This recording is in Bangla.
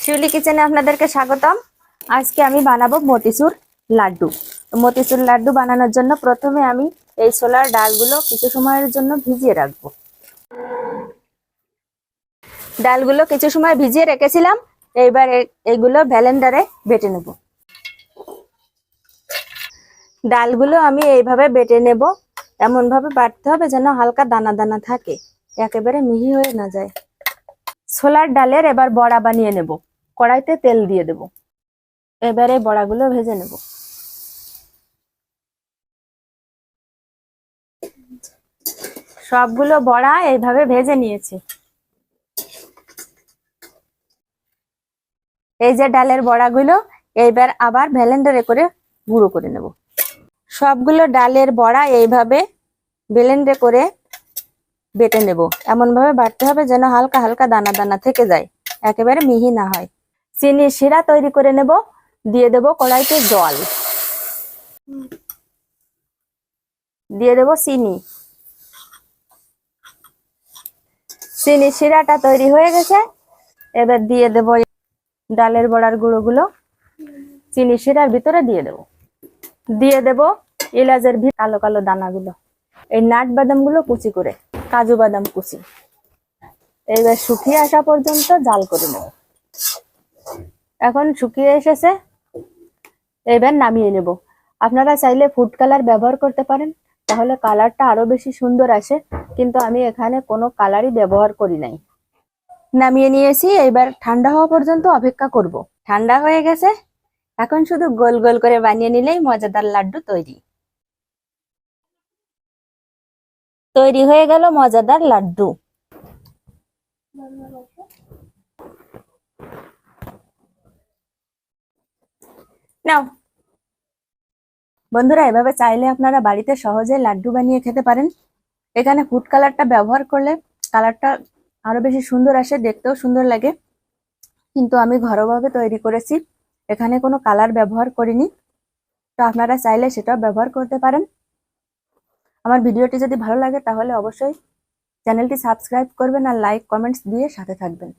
শিউলি কিচেনে আপনাদেরকে স্বাগতম। আজকে আমি বানাবো মতিচুর লাড্ডু। মতিচুর লাড্ডু বানানোর জন্য প্রথমে আমি এই ছোলার ডালগুলো কিছু সময়ের জন্য ভিজিয়ে রাখবো। ডালগুলো কিছু সময় ভিজিয়ে রেখেছিলাম, এইবার এইগুলো ব্লেন্ডারে বেটে নেব। ডালগুলো আমি এইভাবে বেটে নেব, এমন ভাবে বাটতে হবে যেন হালকা দানা দানা থাকে, একেবারে মিহি হয়ে না যায়। ছোলার ডালের এবার বড়া বানিয়ে নেব। কড়াইতে তেল দিয়ে দেব, এবারে বড়াগুলো ভেজে নেব। সবগুলো বড়া এইভাবে ভেজে নিয়েছি। এই যে ডালের বড়াগুলো এইবার আবার ব্লেন্ডারে করে গুঁড়ো করে নেব। সবগুলো ডালের বড়া এইভাবে ব্লেন্ডে করে বেটে নেব, এমন ভাবে বাটতে হবে যেন হালকা হালকা দানা দানা থেকে যায়, একেবারে মিহি না হয়। চিনির শিরা তৈরি করে নেব, দিয়ে দেব কড়াইতে জল, দিয়ে দেব চিনি। চিনির শিরাটা তৈরি হয়ে গেছে, এবার দিয়ে দেব ডালের বড়ার গুঁড়োগুলো চিনির শিরার ভিতরে দিয়ে দেব। দিয়ে দেব এলাচের কালো কালো দানাগুলো, এই নাট বাদাম গুলো কুচি করে, কাজু বাদাম কুচি। এইবার শুকিয়ে আসা পর্যন্ত জাল করে নেব। এখন শুকিয়ে এসেছে, এবার নামিয়ে নেব। আপনারা চাইলে ফুড কালার ব্যবহার করতে পারেন, তাহলে কালারটা আরো বেশি সুন্দর আসে, কিন্তু আমি এখানে কোনো কালারই ব্যবহার করি নাই। নামিয়ে নিয়েছি, এবার ঠান্ডা হওয়া পর্যন্ত অপেক্ষা করব। ঠান্ডা হয়ে গেছে, এখন শুধু গোল গোল করে বানিয়ে নিলেই মজাদার লাড্ডু তৈরি। তৈরি হয়ে গেল মজাদার লাড্ডু। নাও বন্ধুরা, এভাবে চাইলে আপনারা বাড়িতে সহজে লাড্ডু বানিয়ে খেতে পারেন। এখানে ফুড কালারটা ব্যবহার করলে কালারটা আরো বেশি সুন্দর আসে, দেখতেও সুন্দর লাগে, কিন্তু আমি ঘরোয়াভাবে তৈরি করেছি, এখানে কোনো কালার ব্যবহার করিনি। তো আপনারা চাইলে সেটাও ব্যবহার করতে পারেন। আমার ভিডিওটি যদি ভালো লাগে তাহলে অবশ্যই চ্যানেলটি সাবস্ক্রাইব করবেন আর লাইক কমেন্টস দিয়ে সাথে থাকবেন।